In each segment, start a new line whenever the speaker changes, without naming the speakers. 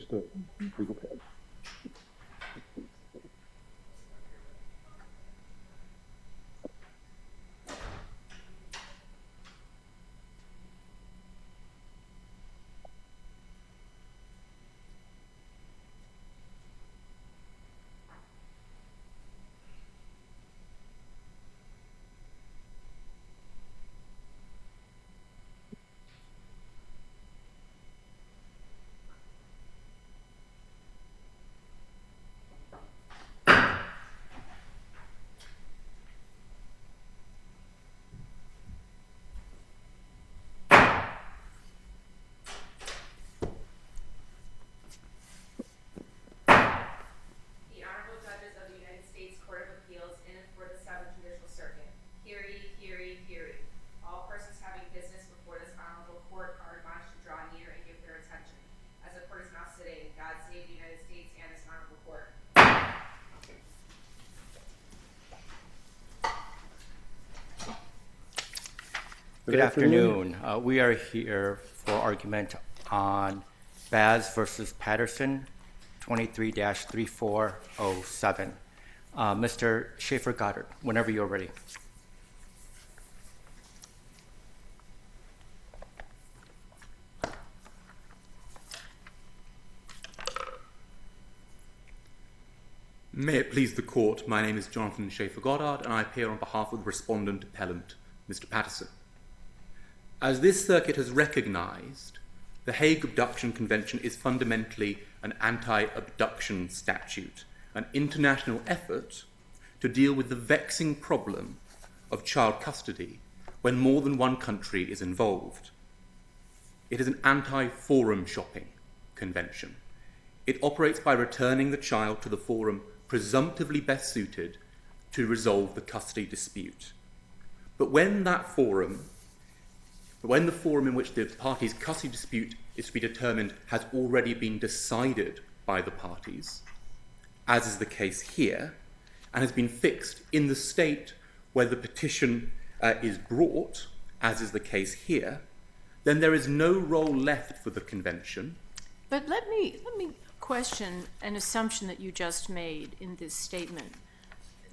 just a legal pad.
Good afternoon. We are here for argument on Baz versus Patterson, 23-3407. Mr. Schaefer-Goddard, whenever you're ready.
May it please the court, my name is Jonathan Schaefer-Goddard and I appear on behalf of the respondent appellant, Mr. Patterson. As this circuit has recognised, the Hague Abduction Convention is fundamentally an anti-abduction statute, an international effort to deal with the vexing problem of child custody when more than one country is involved. It is an anti-forum shopping convention. It operates by returning the child to the forum presumptively best suited to resolve the custody dispute. But when the forum in which the parties' custody dispute is to be determined has already been decided by the parties, as is the case here, and has been fixed in the state where the petition is brought, as is the case here, then there is no role left for the convention.
But let me question an assumption that you just made in this statement.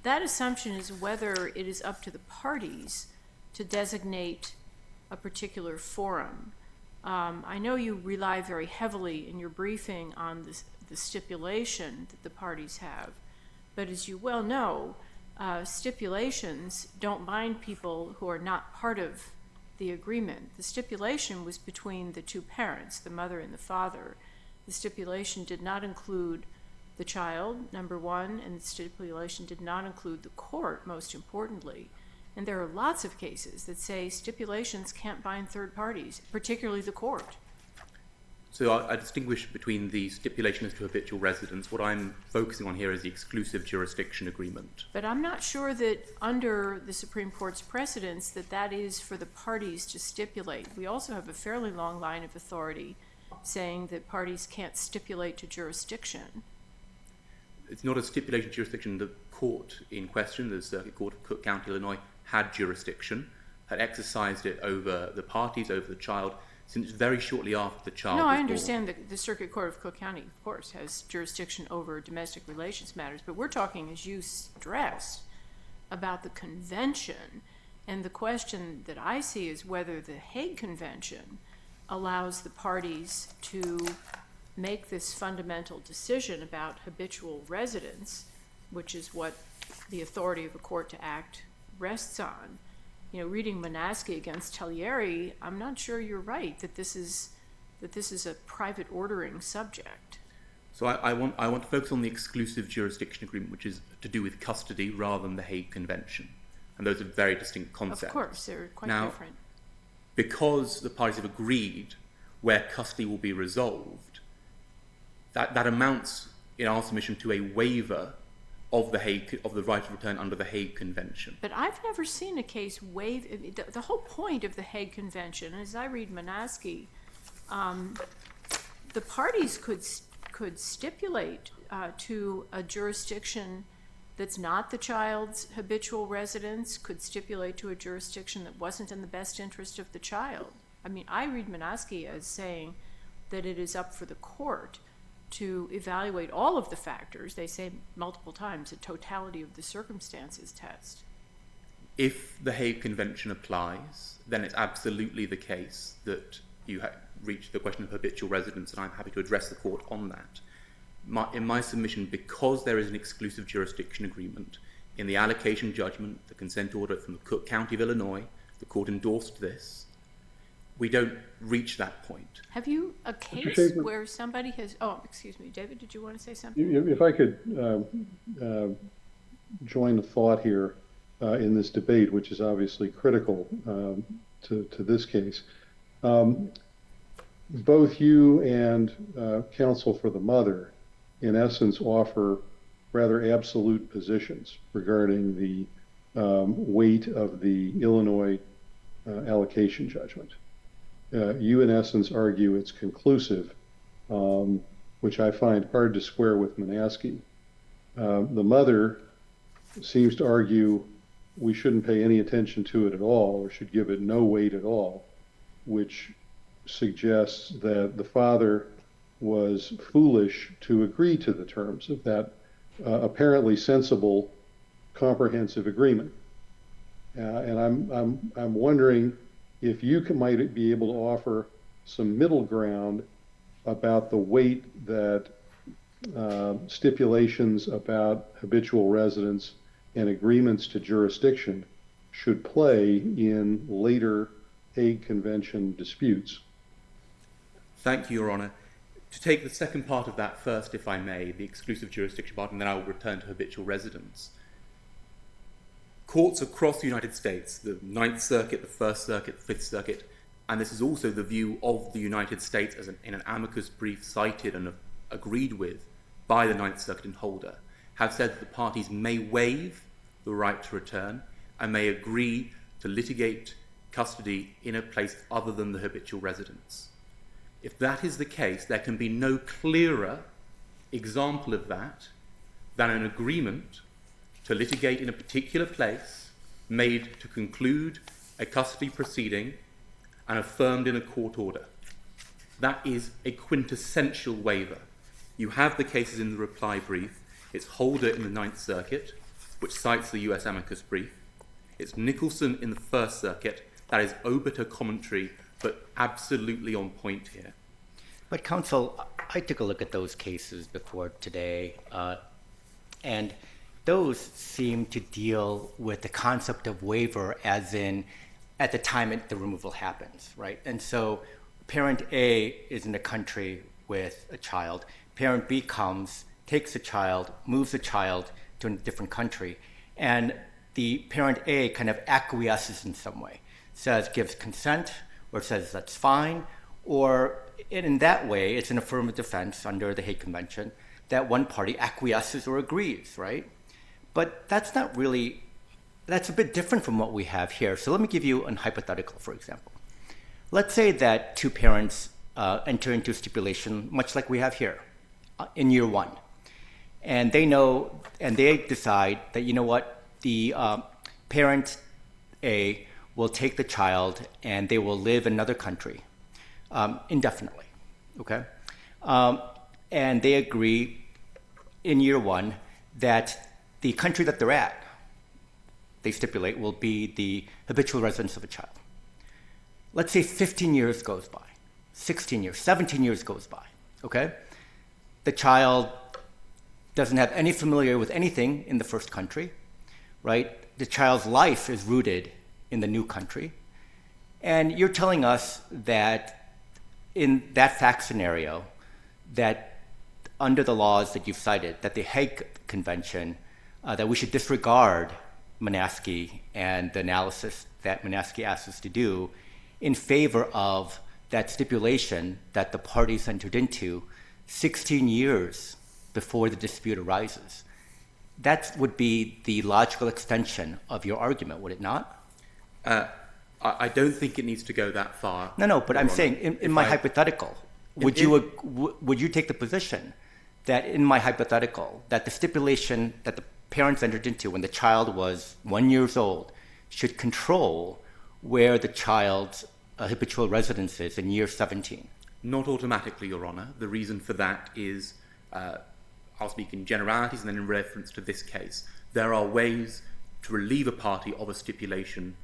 That assumption is whether it is up to the parties to designate a particular forum. I know you rely very heavily in your briefing on the stipulation that the parties have, but as you well know, stipulations don't bind people who are not part of the agreement. The stipulation was between the two parents, the mother and the father. The stipulation did not include the child, number one, and the stipulation did not include the court, most importantly. And there are lots of cases that say stipulations can't bind third parties, particularly the court.
So I distinguish between the stipulation as to habitual residence. What I'm focusing on here is the exclusive jurisdiction agreement.
But I'm not sure that under the Supreme Court's precedents that is for the parties to stipulate. We also have a fairly long line of authority saying that parties can't stipulate to jurisdiction.
It's not a stipulation to jurisdiction. The court in question, the Circuit Court of Cook County, Illinois, had jurisdiction, had exercised it over the parties, over the child, since very shortly after the child was born.
No, I understand that the Circuit Court of Cook County, of course, has jurisdiction over domestic relations matters, but we're talking, as you stressed, about the convention. And the question that I see is whether the Hague Convention allows the parties to make this fundamental decision about habitual residence, which is what the authority of a court to act rests on. You know, reading Manaski against Talieri, I'm not sure you're right that this is a private ordering subject.
So I want to focus on the exclusive jurisdiction agreement, which is to do with custody rather than the Hague Convention. And those are very distinct concepts.
Of course, they're quite different.
Because the parties have agreed where custody will be resolved, that amounts, in our submission, to a waiver of the right of return under the Hague Convention.
But I've never seen a case waive. The whole point of the Hague Convention, as I read Manaski, the parties could stipulate to a jurisdiction that's not the child's habitual residence, could stipulate to a jurisdiction that wasn't in the best interest of the child. I mean, I read Manaski as saying that it is up for the court to evaluate all of the factors. They say multiple times a totality of the circumstances test.
If the Hague Convention applies, then it's absolutely the case that you reach the question of habitual residence, and I'm happy to address the court on that. In my submission, because there is an exclusive jurisdiction agreement, in the allocation judgment, the consent order from the Cook County of Illinois, the court endorsed this, we don't reach that point.
Have you a case
Schaefer,
where somebody has, oh, excuse me, David, did you want to say something?
if I could join the thought here in this debate, which is obviously critical to this case. Both you and counsel for the mother, in essence, offer rather absolute positions regarding the weight of the Illinois allocation judgment. You, in essence, argue it's conclusive, which I find hard to square with Manaski. The mother seems to argue we shouldn't pay any attention to it at all, or should give it no weight at all, which suggests that the father was foolish to agree to the terms of that apparently sensible, comprehensive agreement. And I'm wondering if you might be able to offer some middle ground about the weight that stipulations about habitual residence and agreements to jurisdiction should play in later Hague Convention disputes.
Thank you, Your Honour. To take the second part of that first, if I may, the exclusive jurisdiction part, and then I will return to habitual residence. Courts across the United States, the Ninth Circuit, the First Circuit, the Fifth Circuit, and this is also the view of the United States as in an amicus brief cited and agreed with by the Ninth Circuit and Holder, have said that the parties may waive the right to return and may agree to litigate custody in a place other than the habitual residence. If that is the case, there can be no clearer example of that than an agreement to litigate in a particular place made to conclude a custody proceeding and affirmed in a court order. That is a quintessential waiver. You have the cases in the reply brief. It's Holder in the Ninth Circuit, which cites the US amicus brief. It's Nicholson in the First Circuit. That is obiter commentary, but absolutely on point here.
But counsel, I took a look at those cases before today, and those seem to deal with the concept of waiver as in at the time the removal happens, right? And so parent A is in a country with a child. Parent B comes, takes the child, moves the child to a different country, and the parent A kind of acquiesces in some way, gives consent, or says that's fine, or in that way, it's an affirmative defense under the Hague Convention that one party acquiesces or agrees, right? But that's not really, that's a bit different from what we have here. So let me give you a hypothetical, for example. Let's say that two parents enter into a stipulation, much like we have here, in year one. And they know, and they decide that, you know what, the parent A will take the child and they will live in another country indefinitely, okay? And they agree in year one that the country that they're at, they stipulate, will be the habitual residence of a child. Let's say 15 years goes by, 16 years, 17 years goes by, okay? The child doesn't have any familiarity with anything in the first country, right? The child's life is rooted in the new country. And you're telling us that in that fact scenario, that under the laws that you've cited, that the Hague Convention, that we should disregard Manaski and the analysis that Manaski asked us to do in favor of that stipulation that the parties entered into 16 years before the dispute arises. That would be the logical extension of your argument, would it not?
I don't think it needs to go that far.
No, but I'm saying in my hypothetical, would you take the position that in my hypothetical, that the stipulation that the parents entered into when the child was 1 year old should control where the child's habitual residence is in year 17?
Not automatically, Your Honour. The reason for that is I'll speak in generalities and then in reference to this case. There are ways to relieve a party of a stipulation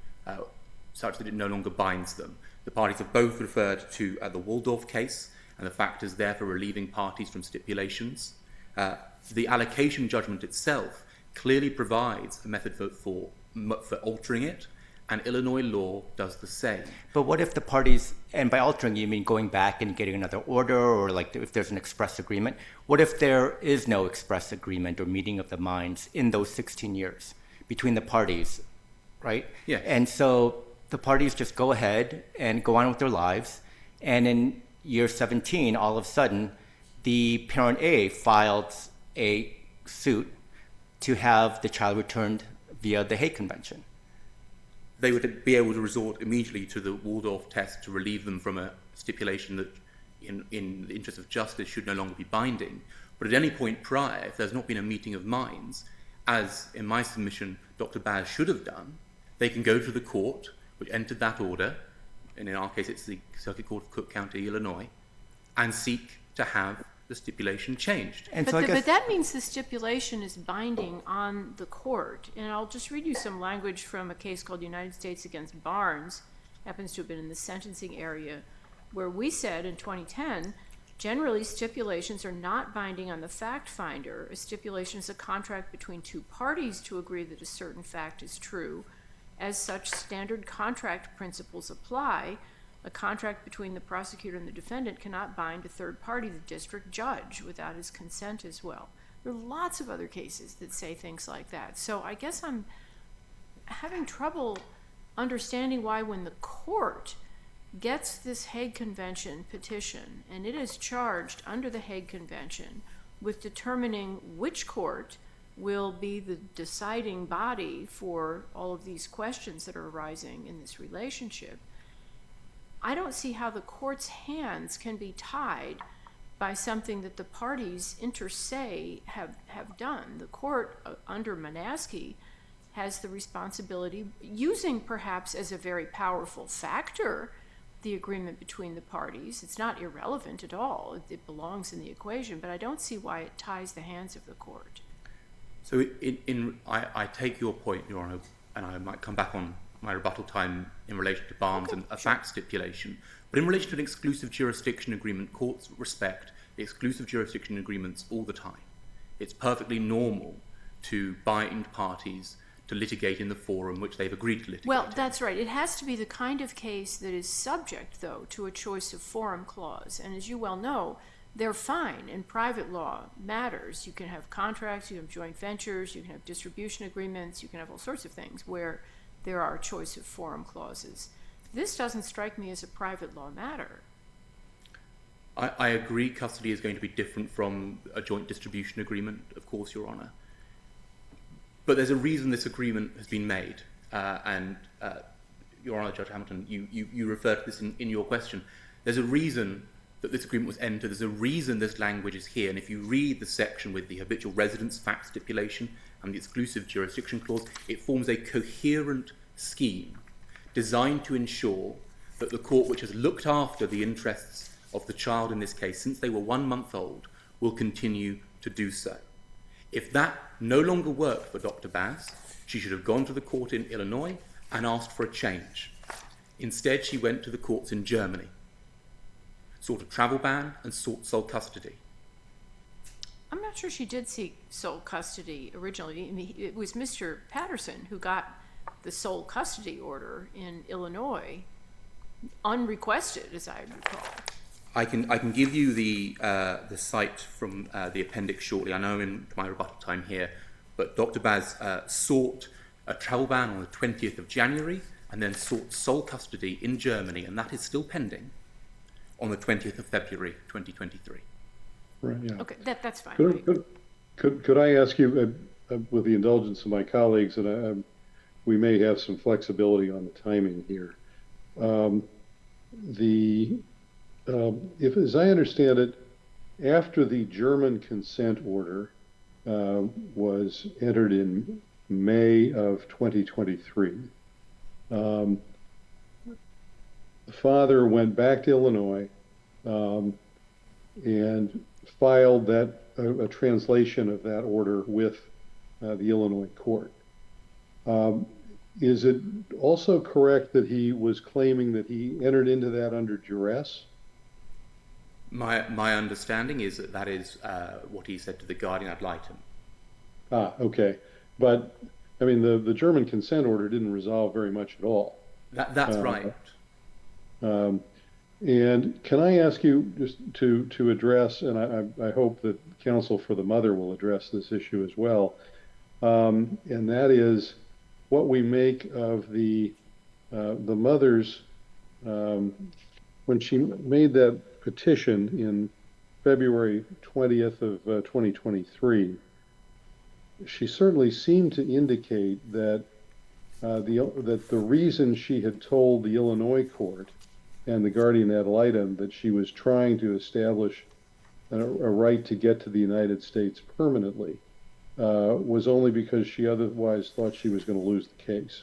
such that it no longer binds them. The parties have both referred to the Waldorf case and the factors there for relieving parties from stipulations. The allocation judgment itself clearly provides a method for altering it, and Illinois law does the same.
But what if the parties, and by altering you mean going back and getting another order, or like if there's an express agreement, what if there is no express agreement or meeting of the minds in those 16 years between the parties, right?
Yeah.
And so the parties just go ahead and go on with their lives, and in year 17, all of a sudden, the parent A filed a suit to have the child returned via the Hague Convention.
They would be able to resort immediately to the Waldorf test to relieve them from a stipulation that, in the interest of justice, should no longer be binding. But at any point prior, if there's not been a meeting of minds, as in my submission Dr. Baz should have done, they can go to the court which entered that order, and in our case it's the Circuit Court of Cook County, Illinois, and seek to have the stipulation changed.
And
But,
so I guess,
but that means the stipulation is binding on the court. And I'll just read you some language from a case called United States against Barnes, happens to have been in the sentencing area, where we said in 2010, generally stipulations are not binding on the fact finder. A stipulation is a contract between two parties to agree that a certain fact is true. As such, standard contract principles apply. A contract between the prosecutor and the defendant cannot bind a third party, the district judge, without his consent as well. There are lots of other cases that say things like that. So I guess I'm having trouble understanding why when the court gets this Hague Convention petition, and it is charged under the Hague Convention with determining which court will be the deciding body for all of these questions that are arising in this relationship, I don't see how the court's hands can be tied by something that the parties inter se have done. The court, under Manaski, has the responsibility, using perhaps as a very powerful factor the agreement between the parties. It's not irrelevant at all. It belongs in the equation, but I don't see why it ties the hands of the court.
So I take your point, Your Honour, and I might come back on my rebuttal time in relation to Barnes and a fact stipulation. But in relation to an exclusive jurisdiction agreement, courts respect the exclusive jurisdiction agreements all the time. It's perfectly normal to bind parties to litigate in the forum which they've agreed to litigate.
Well, that's right. It has to be the kind of case that is subject, though, to a choice of forum clause. And as you well know, they're fine in private law matters. You can have contracts, you can have joint ventures, you can have distribution agreements, you can have all sorts of things where there are choice of forum clauses. This doesn't strike me as a private law matter.
I agree custody is going to be different from a joint distribution agreement, of course, Your Honour. But there's a reason this agreement has been made. And Your Honour, Judge Hamilton, you referred to this in your question. There's a reason that this agreement was entered. There's a reason this language is here. And if you read the section with the habitual residence fact stipulation and the exclusive jurisdiction clause, it forms a coherent scheme designed to ensure that the court, which has looked after the interests of the child in this case since they were 1 month old, will continue to do so. If that no longer worked for Dr. Baz, she should have gone to the court in Illinois and asked for a change. Instead, she went to the courts in Germany, sought a travel ban, and sought sole custody.
I'm not sure she did seek sole custody originally. I mean, it was Mr. Patterson who got the sole custody order in Illinois, unrequested, as I recall.
I can give you the site from the appendix shortly. I know I'm in my rebuttal time here, but Dr. Baz sought a travel ban on the 20th of January and then sought sole custody in Germany, and that is still pending, on the 20th of February 2023.
Right, yeah.
Okay, that's fine.
Could I ask you, with the indulgence of my colleagues, and we may have some flexibility on the timing here. If, as I understand it, after the German consent order was entered in May of 2023, the father went back to Illinois and filed a translation of that order with the Illinois court. Is it also correct that he was claiming that he entered into that under duress?
My understanding is that is what he said to the guardian ad litem.
Ah, okay. But, I mean, the German consent order didn't resolve very much at all.
That's right.
And can I ask you just to address, and I hope that counsel for the mother will address this issue as well, and that is what we make of the mother's, when she made that petition in February 20th of 2023, she certainly seemed to indicate that the reason she had told the Illinois court and the guardian ad litem that she was trying to establish a right to get to the United States permanently was only because she otherwise thought she was going to lose the case.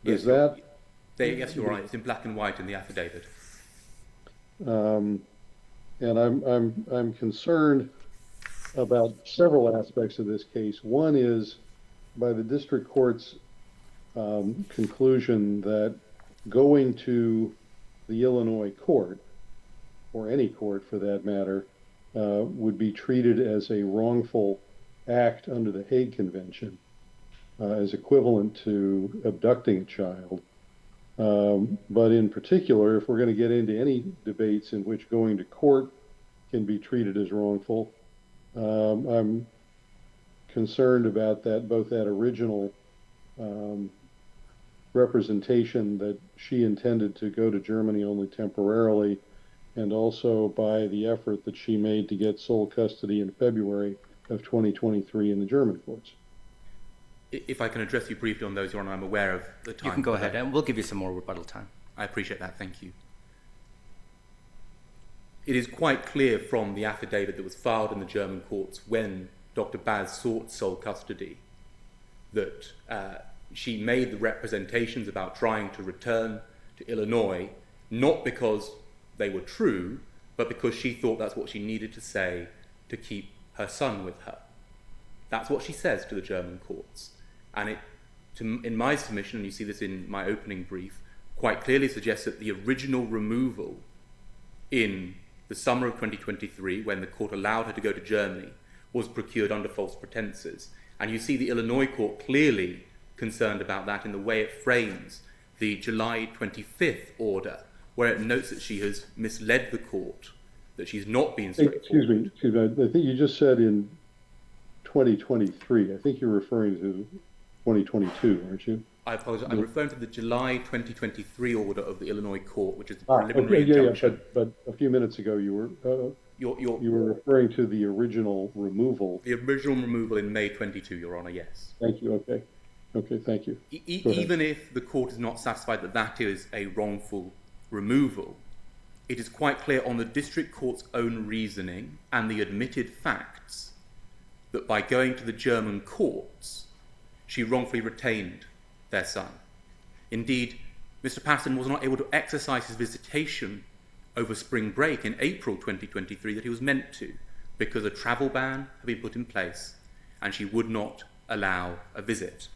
Yes,
Is that?
Yes, you're right. It's in black and white in the affidavit.
And I'm concerned about several aspects of this case. One is by the district court's conclusion that going to the Illinois court, or any court for that matter, would be treated as a wrongful act under the Hague Convention, as equivalent to abducting a child. But in particular, if we're going to get into any debates in which going to court can be treated as wrongful, I'm concerned about that, both that original representation that she intended to go to Germany only temporarily, and also by the effort that she made to get sole custody in February of 2023 in the German courts.
If I can address you briefly on those, Your Honor, I'm aware of the time.
You can go ahead, and we'll give you some more rebuttal time.
I appreciate that. Thank you. It is quite clear from the affidavit that was filed in the German courts when Dr. Baz sought sole custody that she made the representations about trying to return to Illinois, not because they were true, but because she thought that's what she needed to say to keep her son with her. That's what she says to the German courts. And in my submission, and you see this in my opening brief, quite clearly suggests that the original removal in the summer of 2023, when the court allowed her to go to Germany, was procured under false pretenses. And you see the Illinois court clearly concerned about that in the way it frames the July 25th order, where it notes that she has misled the court, that she's not been straightforward.
Excuse me. I think you just said in 2023. I think you're referring to 2022, aren't you?
I apologize. I'm referring to the July 2023 order of the Illinois court, which is the preliminary injunction.
But a few minutes ago you were referring to the original removal.
The original removal in May 22, Your Honor, yes.
Thank you. Okay, thank you.
Even if the court is not satisfied that that is a wrongful removal, it is quite clear on the district court's own reasoning and the admitted facts that by going to the German courts, she wrongfully retained their son. Indeed, Mr. Patterson was not able to exercise his visitation over spring break in April 2023 that he was meant to, because a travel ban had been put in place and she would not allow a visit.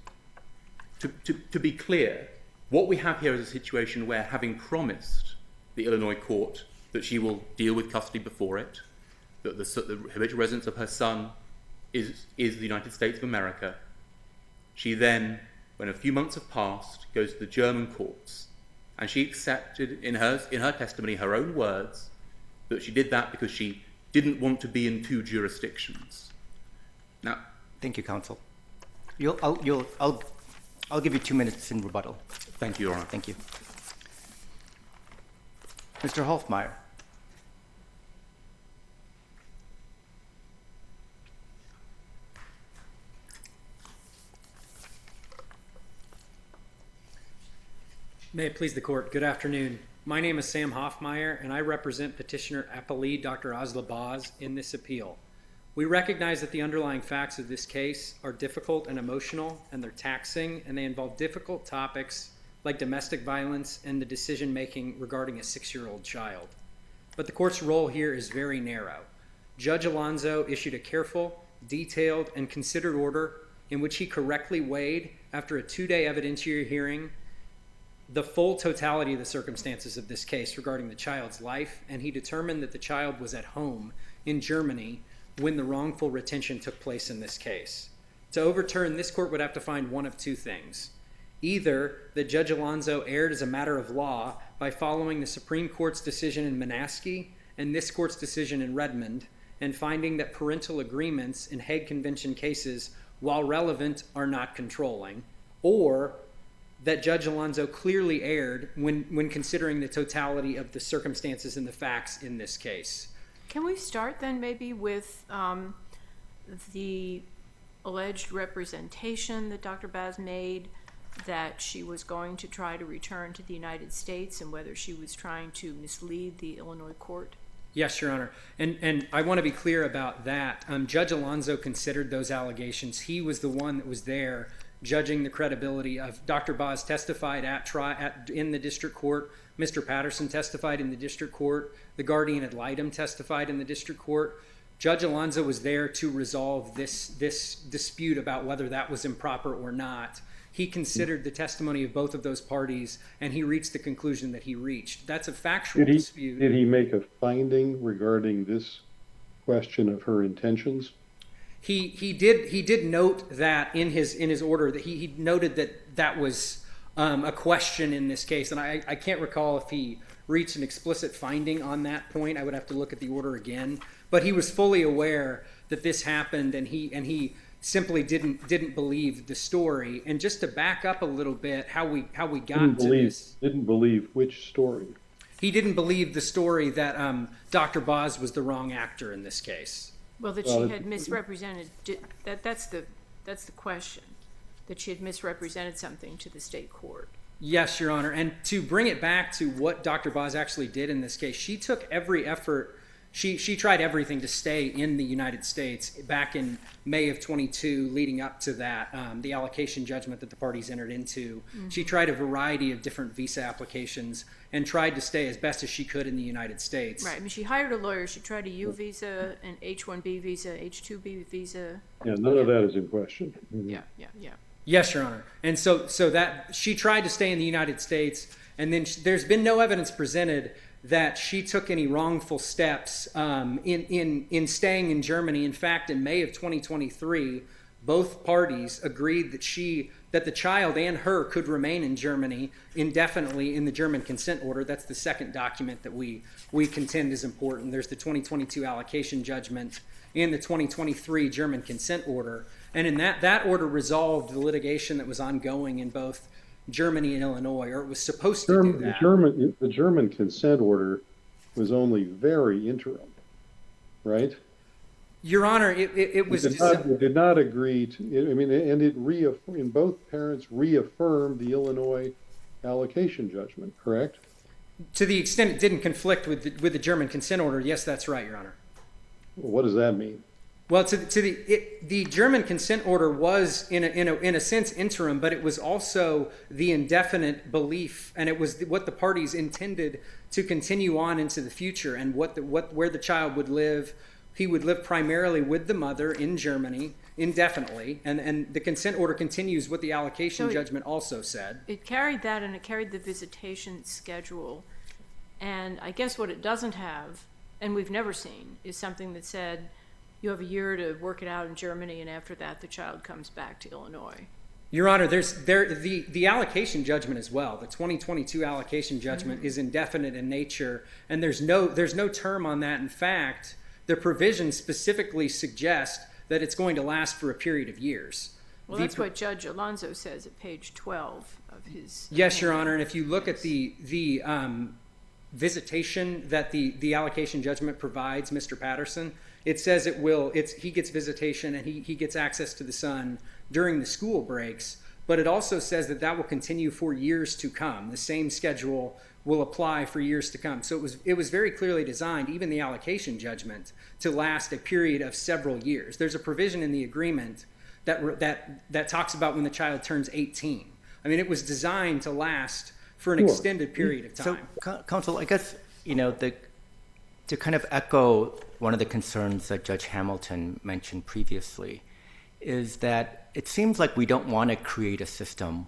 To be clear, what we have here is a situation where, having promised the Illinois court that she will deal with custody before it, that the habitual residence of her son is the United States of America, she then, when a few months have passed, goes to the German courts, and she accepted in her testimony, her own words, that she did that because she didn't want to be in two jurisdictions. Now,
Thank you, counsel. I'll give you 2 minutes in rebuttal.
thank you, Your Honor.
Thank you. Mr. Hofmeyer.
May it please the court. Good afternoon. My name is Sam Hofmeyer, and I represent petitioner appellee Dr. Asla Baz in this appeal. We recognize that the underlying facts of this case are difficult and emotional, and they're taxing, and they involve difficult topics like domestic violence and the decision-making regarding a 6-year-old child. but the court's role here is very narrow. Judge Alonzo issued a careful, detailed, and considered order in which he correctly weighed, after a 2-day evidentiary hearing, the full totality of the circumstances of this case regarding the child's life, and he determined that the child was at home in Germany when the wrongful retention took place in this case. To overturn, this court would have to find one of two things. Either that Judge Alonzo erred as a matter of law by following the Supreme Court's decision in Manaski and this court's decision in Redmond, and finding that parental agreements in Hague Convention cases, while relevant, are not controlling, or that Judge Alonzo clearly erred when considering the totality of the circumstances and the facts in this case.
Can we start then maybe with the alleged representation that Dr. Baz made that she was going to try to return to the United States, and whether she was trying to mislead the Illinois court?
Yes, Your Honor. And I want to be clear about that. Judge Alonzo considered those allegations. He was the one that was there judging the credibility of Dr. Baz. Testified in the district court. Mr. Patterson testified in the district court. The guardian ad litem testified in the district court. Judge Alonzo was there to resolve this dispute about whether that was improper or not. He considered the testimony of both of those parties, and he reached the conclusion that he reached. That's a factual dispute.
Did he make a finding regarding this question of her intentions?
He did note that in his order, that he noted that was a question in this case, and I can't recall if he reached an explicit finding on that point. I would have to look at the order again, but he was fully aware that this happened, and he simply didn't believe the story. And just to back up a little bit, how we got to this.
Didn't believe which story?
He didn't believe the story that Dr. Baz was the wrong actor in this case.
Well, that she had misrepresented. That's the question. That she had misrepresented something to the state court.
Yes, Your Honor. And to bring it back to what Dr. Baz actually did in this case, she took every effort. She tried everything to stay in the United States back in May of 22, leading up to that, the allocation judgment that the parties entered into. Mm-hmm. She tried a variety of different visa applications and tried to stay as best as she could in the United States.
Right. I mean, she hired a lawyer. She tried a U visa, an H-1B visa, H-2B visa.
Yeah, none of that is in question. Mm-hmm.
Yeah.
Yes, Your Honor. And so that she tried to stay in the United States, and then there's been no evidence presented that she took any wrongful steps in staying in Germany. In fact, in May of 2023, both parties agreed that the child and her could remain in Germany indefinitely in the German consent order. That's the second document that we contend is important. There's the 2022 allocation judgment and the 2023 German consent order. And in that order resolved the litigation that was ongoing in both Germany and Illinois, or it was supposed to do that.
The German consent order was only very interim, right?
Your Honor, it was...
It did not agree to, I mean, and in both parents reaffirmed the Illinois allocation judgment, correct?
To the extent it didn't conflict with the German consent order, yes, that's right, Your Honor.
What does that mean?
Well, the German consent order was in a sense interim, but it was also the indefinite belief, and it was what the parties intended to continue on into the future, and where the child would live. He would live primarily with the mother in Germany indefinitely, and the consent order continues what the allocation judgment also said. It
carried that, and it carried the visitation schedule, and I guess what it doesn't have, and we've never seen, is something that said, you have a year to work it out in Germany, and after that, the child comes back to Illinois.
Your Honor, the allocation judgment as well. The 2022 allocation judgment is indefinite in nature, and there's no term on that. In fact, the provisions specifically suggest that it's going to last for a period of years.
Well, that's what Judge Alonzo says at page 12 of his.
Yes, Your Honor, and if you look at the visitation that the allocation judgment provides Mr. Patterson, it says he gets visitation and he gets access to the son during the school breaks, but it also says that will continue for years to come. The same schedule will apply for years to come. So it was very clearly designed, even the allocation judgment, to last a period of several years. There's a provision in the agreement that talks about when the child turns 18. I mean, it was designed to last for an extended period of time.
So, counsel, I guess, to kind of echo one of the concerns that Judge Hamilton mentioned previously, is that it seems like we don't want to create a system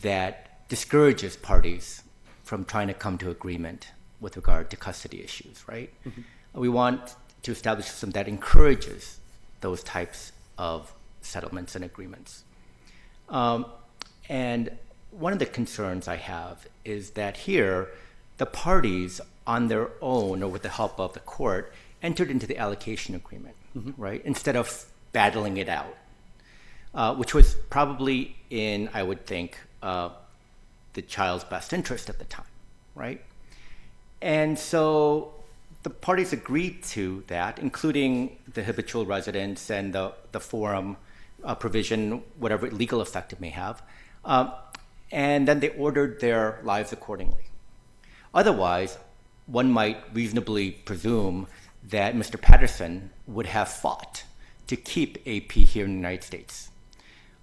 that discourages parties from trying to come to agreement with regard to custody issues, right? We want to establish a system that encourages those types of settlements and agreements. And one of the concerns I have is that here, the parties on their own or with the help of the court entered into the allocation agreement, right? Instead of battling it out, which was probably in, I would think, the child's best interest at the time, right? And so the parties agreed to that, including the habitual residence and the forum provision, whatever legal effect it may have. And then they ordered their lives accordingly. Otherwise, one might reasonably presume that Mr. Patterson would have fought to keep AP here in the United States.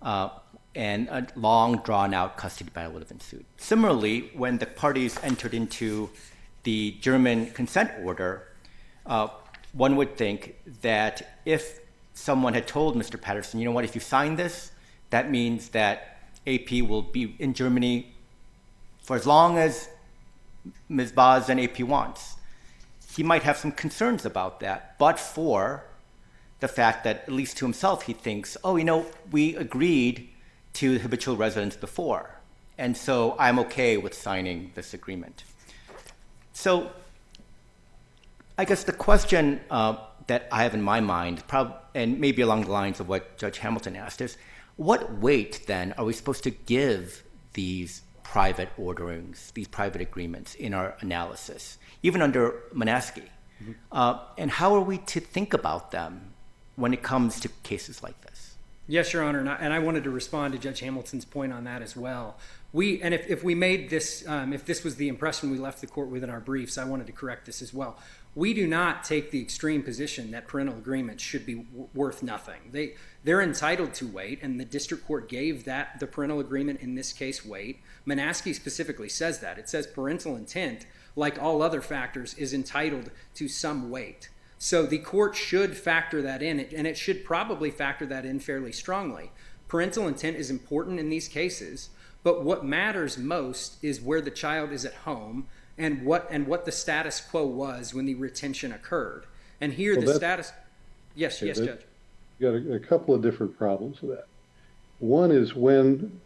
And a long, drawn-out custody battle would have ensued. Similarly, when the parties entered into the German consent order, one would think that if someone had told Mr. Patterson, you know what, if you sign this, that means that AP will be in Germany for as long as Ms. Boz and AP wants. He might have some concerns about that, but for the fact that, at least to himself, he thinks, oh, you know, we agreed to habitual residence before, and so I'm okay with signing this agreement. So I guess the question that I have in my mind, and maybe along the lines of what Judge Hamilton asked, is what weight then are we supposed to give these private orderings, these private agreements in our analysis, even under Manaski? And how are we to think about them when it comes to cases like this?
Yes, Your Honor, and I wanted to respond to Judge Hamilton's point on that as well. If we made this, if this was the impression we left the court with in our briefs, I wanted to correct this as well. We do not take the extreme position that parental agreements should be worth nothing. They're entitled to weight, and the district court gave the parental agreement in this case weight. Manaski specifically says that. It says parental intent, like all other factors, is entitled to some weight. So the court should factor that in, and it should probably factor that in fairly strongly. Parental intent is important in these cases, but what matters most is where the child is at home and what the status quo was when the retention occurred. And here the status... Yes, Judge.
You got a couple of different problems with that. One is when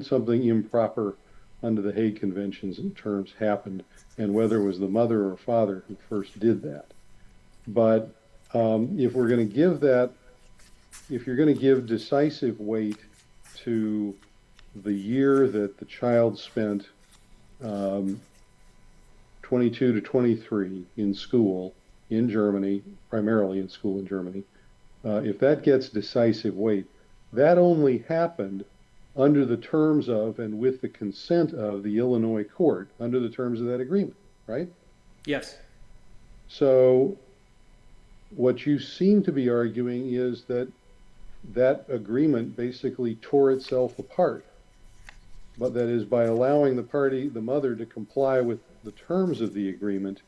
something improper under the Hague Conventions and terms happened, and whether it was the mother or father who first did that. But if we're going to give that, if you're going to give decisive weight to the year that the child spent 22 to 23 in school in Germany, primarily in school in Germany, if that gets decisive weight, that only happened under the terms of and with the consent of the Illinois court, under the terms of that agreement, right?
Yes.
So what you seem to be arguing is that that agreement basically tore itself apart, but that is by allowing the mother to comply with the terms of the agreement,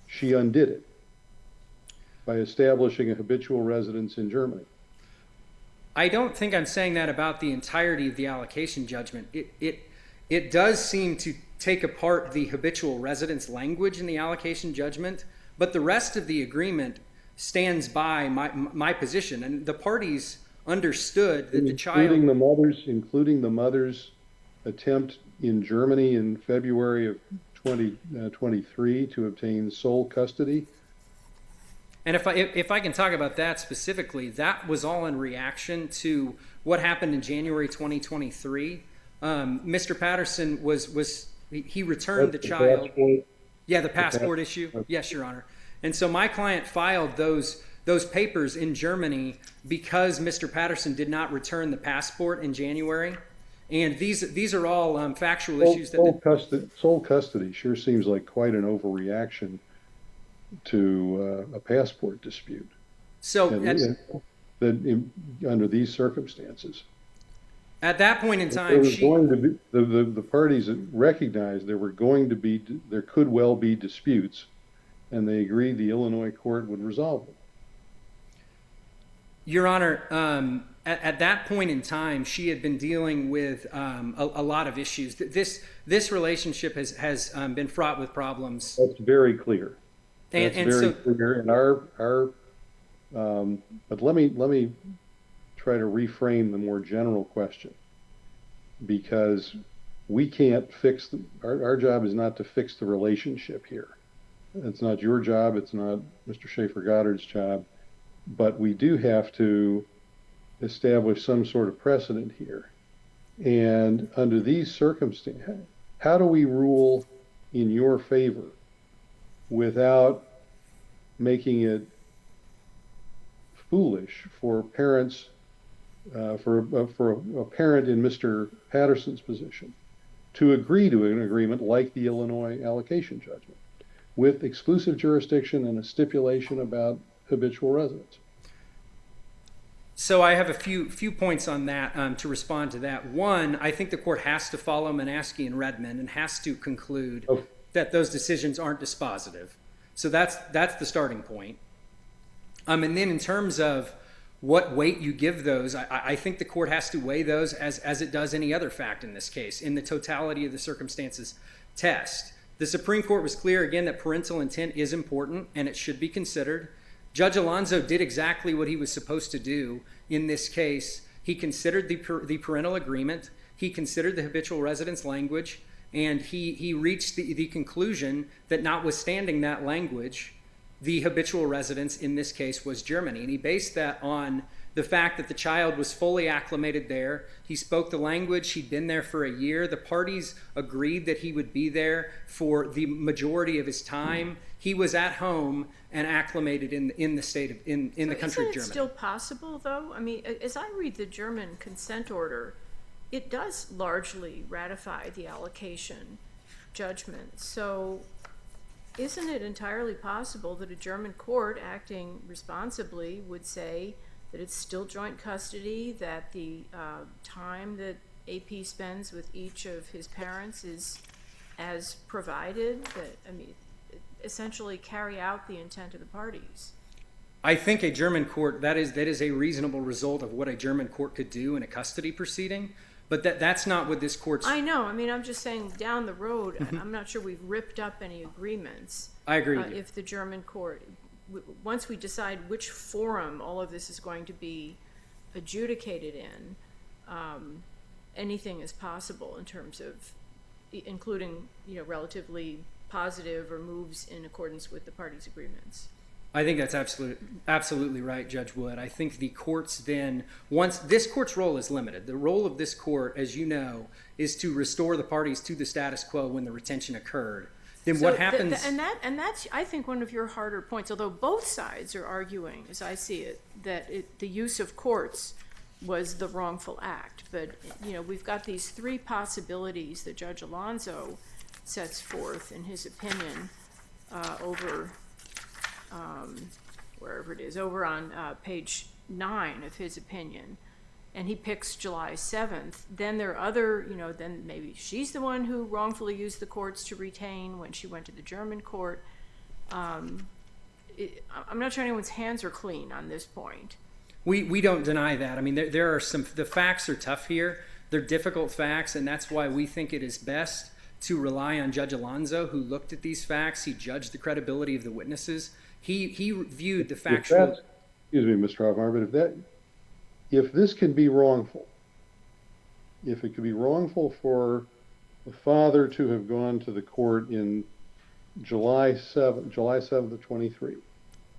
she undid it by establishing a habitual residence in Germany.
I don't think I'm saying that about the entirety of the allocation judgment. It does seem to take apart the habitual residence language in the allocation judgment, but the rest of the agreement stands by my position, and the parties understood that the child,
including the mother's attempt in Germany in February of 2023 to obtain sole custody.
And if I can talk about that specifically, that was all in reaction to what happened in January 2023. Mr. Patterson he returned the child. The passport issue. Yes, Your Honor. And so my client filed those papers in Germany because Mr. Patterson did not return the passport in January. And these are all factual issues.
Sole custody sure seems like quite an overreaction to a passport dispute.
So
under these circumstances,
at that point in time,
the parties recognized there could well be disputes and they agreed the Illinois court would resolve them.
Your Honor, at that point in time, she had been dealing with a lot of issues. This relationship has been fraught with problems.
That's very clear. That's
And
very
so,
clear. And but let me try to reframe the more general question, because we can't fix our job is not to fix the relationship here. It's not your job. It's not Mr. Schaefer-Goddard's job. But we do have to establish some sort of precedent here. And under these circumstances, how do we rule in your favor without making it foolish for parents, for a parent in Mr. Patterson's position to agree to an agreement like the Illinois allocation judgment with exclusive jurisdiction and a stipulation about habitual residence?
So I have a few points on that to respond to that. One, I think the court has to follow Manaski and Redmond and has to conclude that those decisions aren't dispositive. So that's the starting point. And then in terms of what weight you give those, I think the court has to weigh those as it does any other fact in this case, in the totality of the circumstances test. The Supreme Court was clear again that parental intent is important and it should be considered. Judge Alonzo did exactly what he was supposed to do in this case. He considered the parental agreement, he considered the habitual residence language, and he reached the conclusion that notwithstanding that language, the habitual residence in this case was Germany. And he based that on the fact that the child was fully acclimated there. He spoke the language. He'd been there for a year. The parties agreed that he would be there for the majority of his time. He was at home and acclimated in the state of in the country of Germany.
Isn't it still possible, though? I mean, as I read the German consent order, it does largely ratify the allocation judgment. So isn't it entirely possible that a German court acting responsibly would say that it's still joint custody, that the time that AP spends with each of his parents is as provided, that, I mean, essentially carry out the intent of the parties?
I think a German court, that is a reasonable result of what a German court could do in a custody proceeding, but that's not what this court's...
I know. I mean, I'm just saying down the road, I'm not sure we've ripped up any agreements.
I agree with you.
If the German court, once we decide which forum all of this is going to be adjudicated in, anything is possible in terms of including, relatively positive or moves in accordance with the parties' agreements.
I think that's absolutely right, Judge Wood. I think the courts then, once this court's role is limited, the role of this court, as you know, is to restore the parties to the status quo when the retention occurred. Then what happens?
And that's, I think, one of your harder points, although both sides are arguing, as I see it, that the use of courts was the wrongful act. But, we've got these three possibilities that Judge Alonzo sets forth in his opinion over wherever it is, over on page 9 of his opinion, and he picks July 7th. Then there are other, then maybe she's the one who wrongfully used the courts to retain when she went to the German court. I'm not sure anyone's hands are clean on this point.
We don't deny that. I mean, there are the facts are tough here. They're difficult facts, and that's why we think it is best to rely on Judge Alonzo, who looked at these facts. He judged the credibility of the witnesses. He viewed the factual...
Excuse me, Mr. Hoffmeyer, but if this can be wrongful, if it could be wrongful for the father to have gone to the court in July 7th of 23,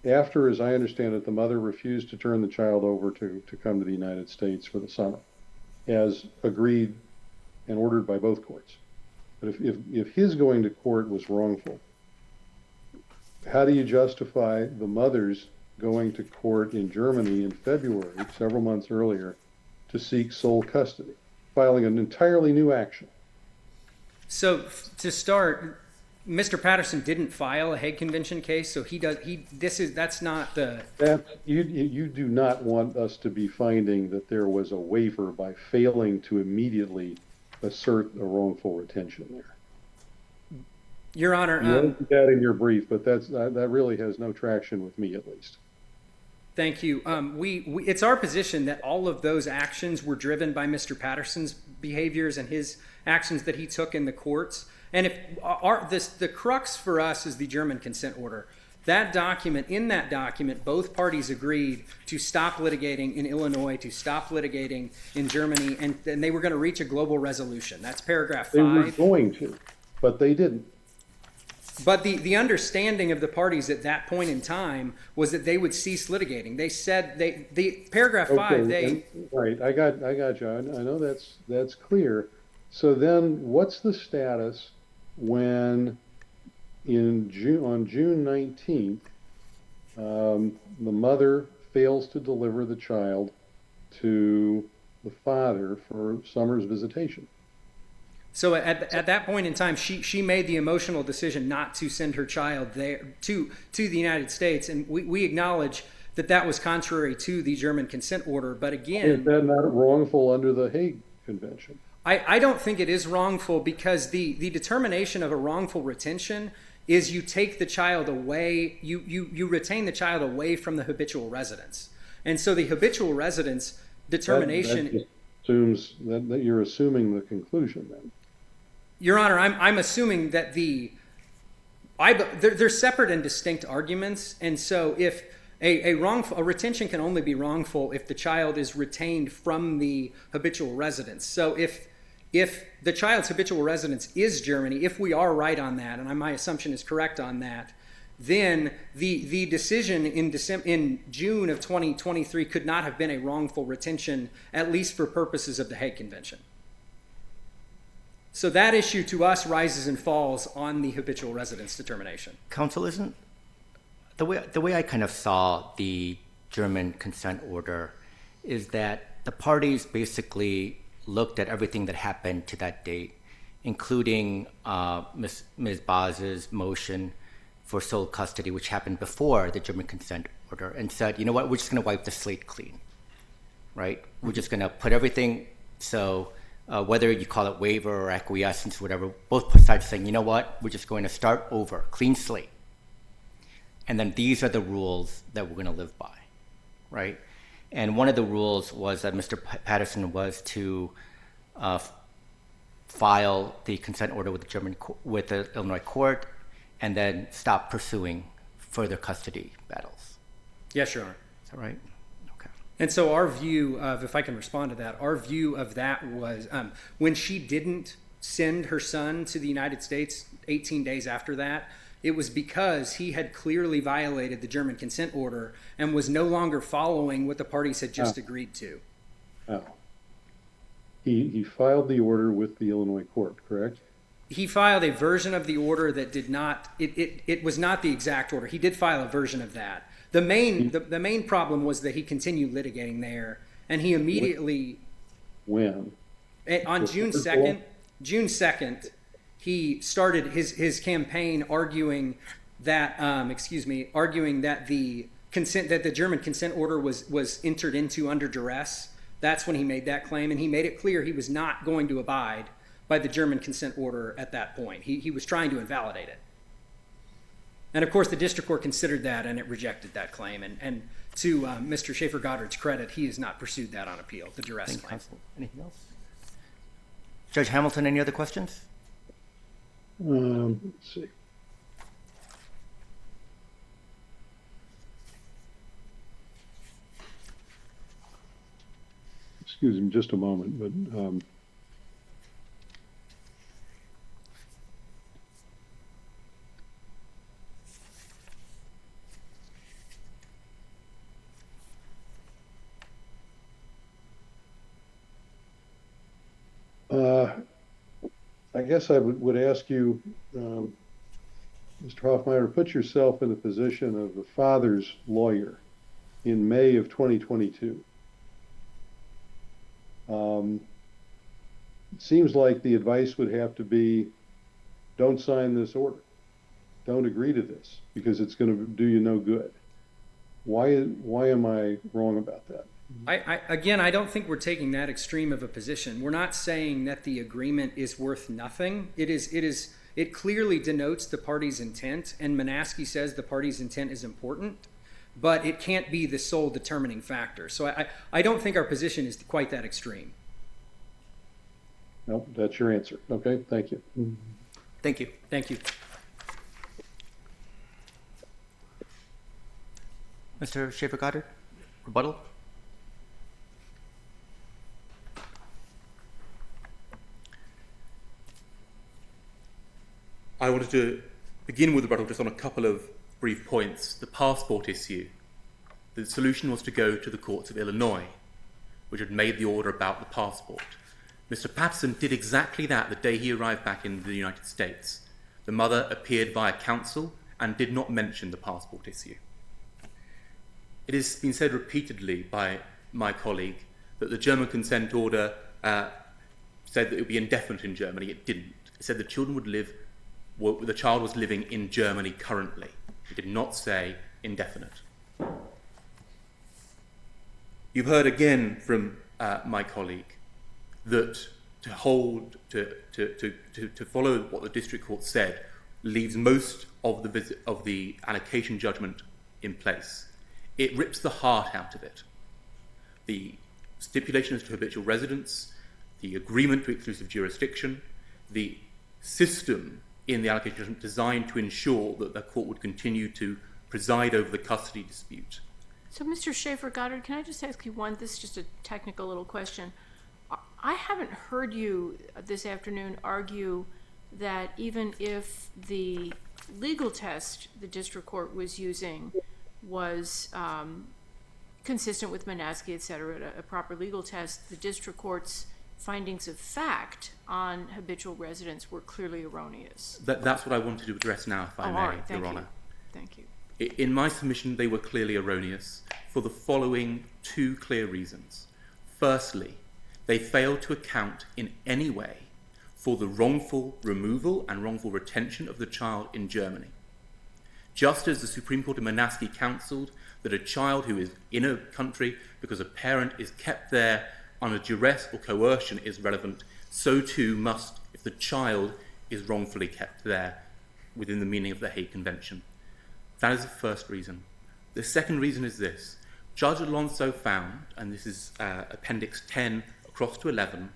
after, as I understand it, the mother refused to turn the child over to come to the United States for the summer, as agreed and ordered by both courts. But if his going to court was wrongful, how do you justify the mother's going to court in Germany in February, several months earlier, to seek sole custody, filing an entirely new action?
So to start, Mr. Patterson didn't file a Hague Convention case, so that's not the...
You do not want us to be finding that there was a waiver by failing to immediately assert a wrongful retention there.
Your Honor,
You argued that in your brief, but that really has no traction with me, at least.
thank you. It's our position that all of those actions were driven by Mr. Patterson's behaviors and his actions that he took in the courts. And if the crux for us is the German consent order. That document, in that document, both parties agreed to stop litigating in Illinois, to stop litigating in Germany, and they were going to reach a global resolution. That's paragraph 5.
They were going to, but they didn't.
But the understanding of the parties at that point in time was that they would cease litigating. They said the paragraph 5.
Right. I got you. I know that's clear. So then, what's the status when on June 19th, the mother fails to deliver the child to the father for summer's visitation?
So at that point in time, she made the emotional decision not to send her child there to the United States, and we acknowledge that was contrary to the German consent order. But again,
is that not wrongful under the Hague Convention?
I don't think it is wrongful, because the determination of a wrongful retention is you take the child away, you retain the child away from the habitual residence, and so the habitual residence determination
that just assumes that you're assuming the conclusion then.
Your Honor, I'm assuming that they're separate and distinct arguments, and so if a retention can only be wrongful if the child is retained from the habitual residence. So if the child's habitual residence is Germany, if we are right on that, and my assumption is correct on that, then the decision in June of 2023 could not have been a wrongful retention, at least for purposes of the Hague Convention. So that issue to us rises and falls on the habitual residence determination.
Counsel, isn't the way I kind of saw the German consent order is that the parties basically looked at everything that happened to that date, including Ms. Baz's motion for sole custody, which happened before the German consent order, and said, you know what, we're just going to wipe the slate clean, right? We're just going to put everything, so whether you call it waiver or acquiescence, whatever, both sides saying, you know what, we're just going to start over, clean slate. And then these are the rules that we're going to live by, right? And one of the rules was that Mr. Patterson was to file the consent order with the Illinois court, and then stop pursuing further custody battles.
Yes, Your Honor.
Is that right? Okay.
And so our view of, if I can respond to that, our view of that was when she didn't send her son to the United States 18 days after that, it was because he had clearly violated the German consent order and was no longer following what the parties had just agreed to.
Oh. He filed the order with the Illinois court, correct?
He filed a version of the order that did not, it was not the exact order. He did file a version of that. The main problem was that he continued litigating there, and he immediately...
When?
On June 2nd, he started his campaign arguing that, the German consent order was entered into under duress. That's when he made that claim, and he made it clear he was not going to abide by the German consent order at that point. He was trying to invalidate it. And of course, the district court considered that, and it rejected that claim. And to Mr. Schaefer-Goddard's credit, he has not pursued that on appeal, the duress claim.
Counsel, anything else? Judge Hamilton, any other questions?
Let's see. Excuse me just a moment, but I guess I would ask you, Mr. Hoffmeyer, put yourself in the position of the father's lawyer in May of 2022. It seems like the advice would have to be, don't sign this order. Don't agree to this, because it's going to do you no good. Why am I wrong about that?
I don't think we're taking that extreme of a position. We're not saying that the agreement is worth nothing. It is It clearly denotes the party's intent, and Manaske says the party's intent is important, but it can't be the sole determining factor. So I don't think our position is quite that extreme.
No, that's your answer. Okay, thank you.
Thank you.
Thank you.
Mr. Schaefer-Goddard, rebuttal?
I wanted to begin with rebuttal just on a couple of brief points. The passport issue. The solution was to go to the courts of Illinois, which had made the order about the passport. Mr. Patterson did exactly that the day he arrived back in the United States. The mother appeared via counsel and did not mention the passport issue. It has been said repeatedly by my colleague that the German consent order said that it would be indefinite in Germany. It didn't. It said the child was living in Germany currently. It did not say indefinite. You've heard again from my colleague that to follow what the district court said leaves most of the allocation judgment in place. It rips the heart out of it. The stipulations to habitual residence, the agreement to exclusive jurisdiction, the system in the allocation judgment designed to ensure that the court would continue to preside over the custody dispute.
So, Mr. Schaefer-Goddard, can I just ask you one? This is just a technical little question. I haven't heard you this afternoon argue that even if the legal test the district court was using was consistent with Manaske, et cetera, a proper legal test, the district court's findings of fact on habitual residence were clearly erroneous.
That's what I wanted to address now, if I may,
all right. Thank
Your
you.
Honour.
Thank you.
In my submission, they were clearly erroneous for the following two clear reasons. Firstly, they failed to account in any way for the wrongful removal and wrongful retention of the child in Germany. Just as the Supreme Court in Manaske counselled that a child who is in a country because a parent is kept there under duress or coercion is relevant, so too must if the child is wrongfully kept there within the meaning of the Hague Convention. That is the first reason. The second reason is this. Judge Alonso found, and this is Appendix 10 across to 11,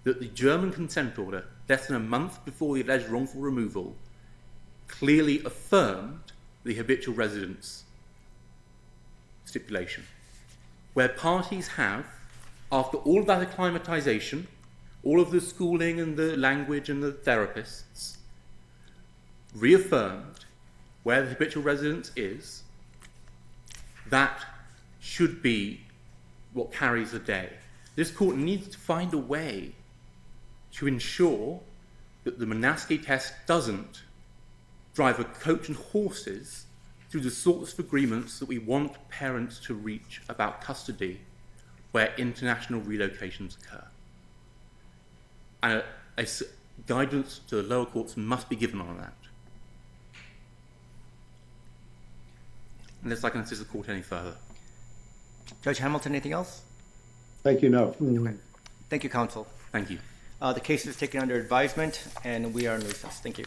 that the German consent order, less than a month before the alleged wrongful removal, clearly affirmed the habitual residence stipulation, where parties have, after all of that acclimatization, all of the schooling and the language and the therapists, reaffirmed where the habitual residence is, that should be what carries the day. This court needs to find a way to ensure that the Manaske test doesn't drive a coach and horses through the sorts of agreements that we want parents to reach about custody where international relocations occur. And guidance to the lower courts must be given on that. Unless I can assist the court any further.
Judge Hamilton, anything else?
Thank you, no.
Okay. Thank you, counsel.
Thank you.
The case is taken under advisement, and we are in recess. Thank you.